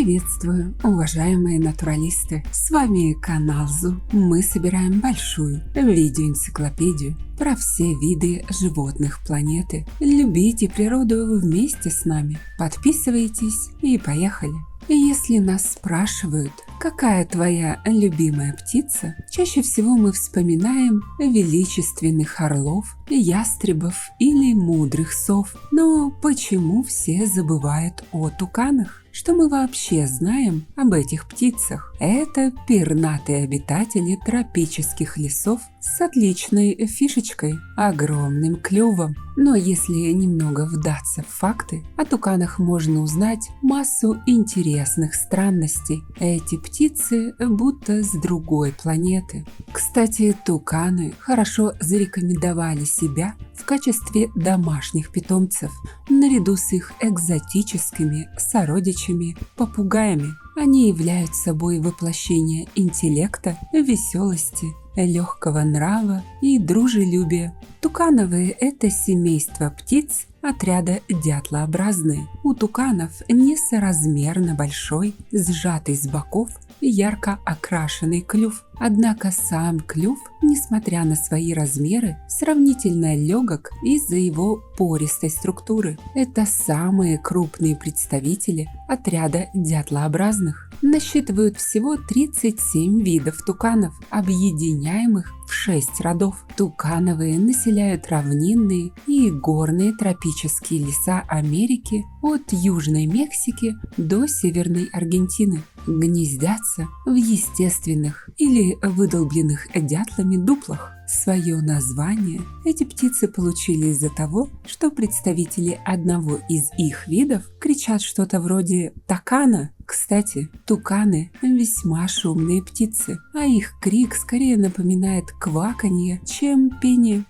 Приветствую, уважаемые натуралисты! С вами канал ЗУ. Мы собираем большую видеоэнциклопедию про все виды животных планеты. Любите природу вместе с нами. Подписывайтесь и поехали! Если нас спрашивают, какая твоя любимая птица, чаще всего мы вспоминаем величественных орлов, ястребов или мудрых сов. Но почему все забывают о туканах? Что мы вообще знаем об этих птицах? Это пернатые обитатели тропических лесов с отличной фишечкой – огромным клювом. Но если немного вдаться в факты, о туканах можно узнать массу интересных странностей. Эти птицы будто с другой планеты. Кстати, туканы хорошо зарекомендовали себя в качестве домашних питомцев, наряду с их экзотическими сородичами – попугаями. Они являются собой воплощение интеллекта, веселости, легкого нрава и дружелюбия. Тукановые – это семейство птиц отряда дятлообразные. У туканов несоразмерно большой, сжатый с боков, ярко окрашенный клюв. Однако сам клюв, несмотря на свои размеры, сравнительно легок из-за его пористой структуры. Это самые крупные представители отряда дятлообразных. Насчитывают всего 37 видов туканов, объединяемых в 6 родов. Тукановые населяют равнинные и горные тропические леса Америки от Южной Мексики до Северной Аргентины. Гнездятся в естественных или выдолбленных дятлами дуплах. Свое название эти птицы получили из-за того, что представители одного из их видов кричат что-то вроде «такана». Кстати, туканы весьма шумные птицы, а их крик скорее напоминает кваканье, чем пение.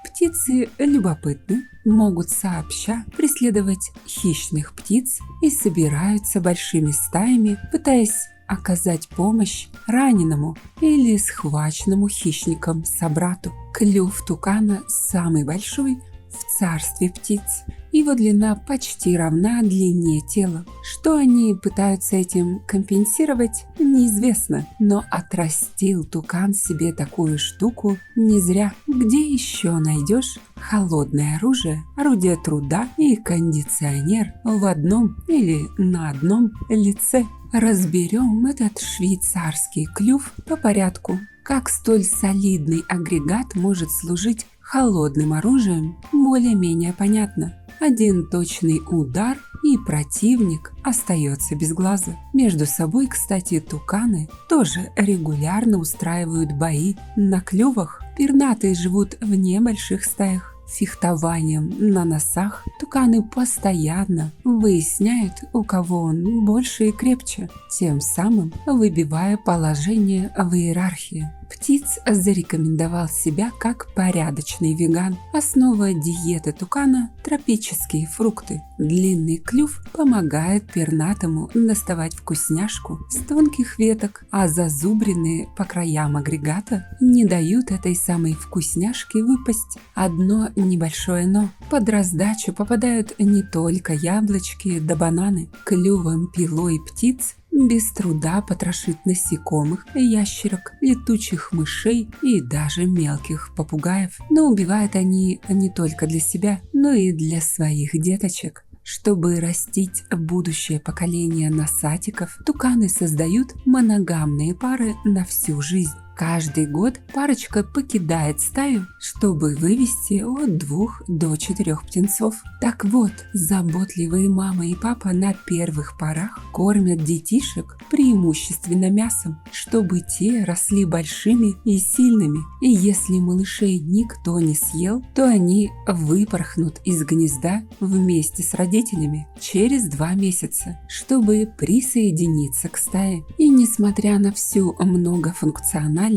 Птицы любопытны, могут сообща преследовать хищных птиц и собираются большими стаями, пытаясь оказать помощь раненому или схваченному хищником собрату. Клюв тукана самый большой в царстве птиц. Его длина почти равна длине тела. Что они пытаются этим компенсировать, неизвестно. Но отрастил тукан себе такую штуку не зря. Где еще найдешь холодное оружие, орудие труда и кондиционер в одном или на одном лице? Разберем этот швейцарский клюв по порядку. Как столь солидный агрегат может служить холодным оружием, более-менее понятно. Один точный удар, и противник остается без глаза. Между собой, кстати, туканы тоже регулярно устраивают бои на клювах. Пернатые живут в небольших стаях. Фехтованием на носах туканы постоянно выясняют, у кого он больше и крепче, тем самым выбивая положение в иерархии. Птиц зарекомендовал себя как порядочный веган. Основа диеты тукана – тропические фрукты. Длинный клюв помогает пернатому доставать вкусняшку с тонких веток, а зазубренные по краям агрегата не дают этой самой вкусняшке выпасть. Одно небольшое «но». Под раздачу попадают не только яблочки да бананы. Клювом пилой птиц без труда потрошит насекомых, ящерок, летучих мышей и даже мелких попугаев. Но убивают они не только для себя, но и для своих деточек. Чтобы растить будущее поколение носатиков, туканы создают моногамные пары на всю жизнь. Каждый год парочка покидает стаю, чтобы вывести от 2 до 4 птенцов. Так вот, заботливые мама и папа на первых порах кормят детишек преимущественно мясом, чтобы те росли большими и сильными. И если малышей никто не съел, то они выпорхнут из гнезда вместе с родителями через 2 месяца, чтобы присоединиться к стае. И несмотря на всю многофункциональность,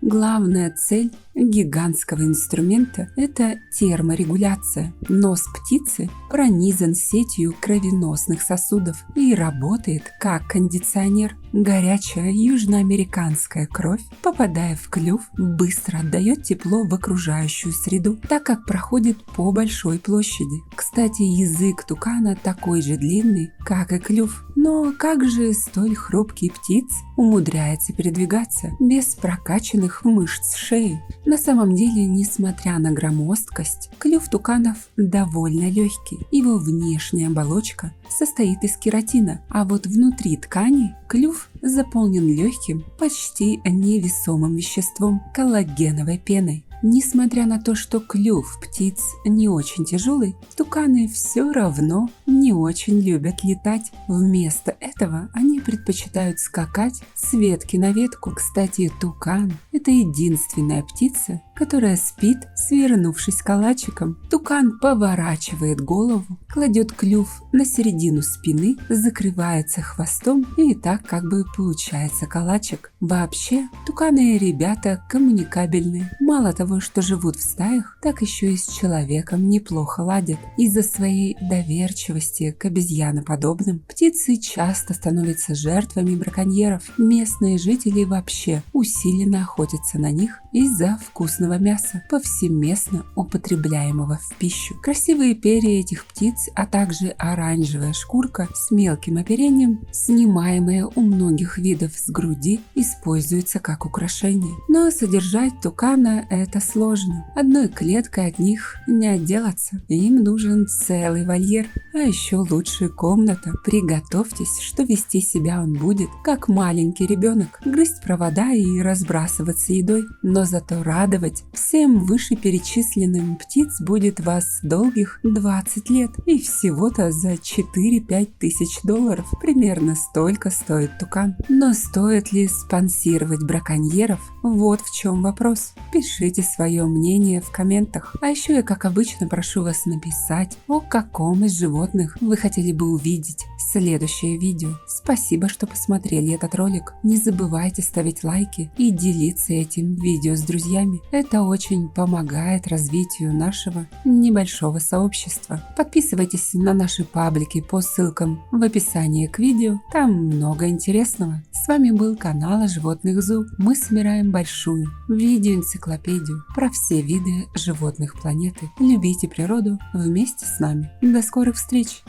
главная цель гигантского инструмента – это терморегуляция. Нос птицы пронизан сетью кровеносных сосудов и работает как кондиционер. Горячая южноамериканская кровь, попадая в клюв, быстро отдает тепло в окружающую среду, так как проходит по большой площади. Кстати, язык тукана такой же длинный, как и клюв. Но как же столь хрупкий птиц умудряется передвигаться без прокачанных мышц шеи? На самом деле, несмотря на громоздкость, клюв туканов довольно легкий. Его внешняя оболочка состоит из кератина, а вот внутри ткани клюв заполнен легким, почти невесомым веществом – коллагеновой пеной. Несмотря на то, что клюв птиц не очень тяжелый, туканы все равно не очень любят летать. Вместо этого они предпочитают скакать с ветки на ветку. Кстати, тукан – это единственная птица, которая спит, свернувшись калачиком. Тукан поворачивает голову, кладет клюв на середину спины, закрывается хвостом, и так как бы получается калачик. Вообще, туканы ребята коммуникабельные. Мало того, что живут в стаях, так еще и с человеком неплохо ладят. Из-за своей доверчивости к обезьяноподобным птицы часто становятся жертвами браконьеров. Местные жители вообще усиленно охотятся на них из-за вкусного мяса, повсеместно употребляемого в пищу. Красивые перья этих птиц, а также оранжевая шкурка с мелким оперением, снимаемая у многих видов с груди, используются как украшение. Но содержать тукана это сложно. Одной клеткой от них не отделаться. Им нужен целый вольер, а еще лучше комната. Приготовьтесь, что вести себя он будет, как маленький ребенок, грызть провода и разбрасываться едой. Но зато радовать всем вышеперечисленным птиц будет вас долгих 20 лет. И всего-то за 4-5 тысяч долларов. Примерно столько стоит тукан. Но стоит ли спонсировать браконьеров? Вот в чем вопрос. Пишите свое мнение в комментах. А еще я, как обычно, прошу вас написать, о каком из животных вы хотели бы увидеть следующее видео. Спасибо, что посмотрели этот ролик. Не забывайте ставить лайки и делиться этим видео с друзьями. Это очень помогает развитию нашего небольшого сообщества. Подписывайтесь на наши паблики по ссылкам в описании к видео. Там много интересного. С вами был канал Животных Зу. Мы собираем большую видеоэнциклопедию про все виды животных планеты. Любите природу вместе с нами. До скорых встреч!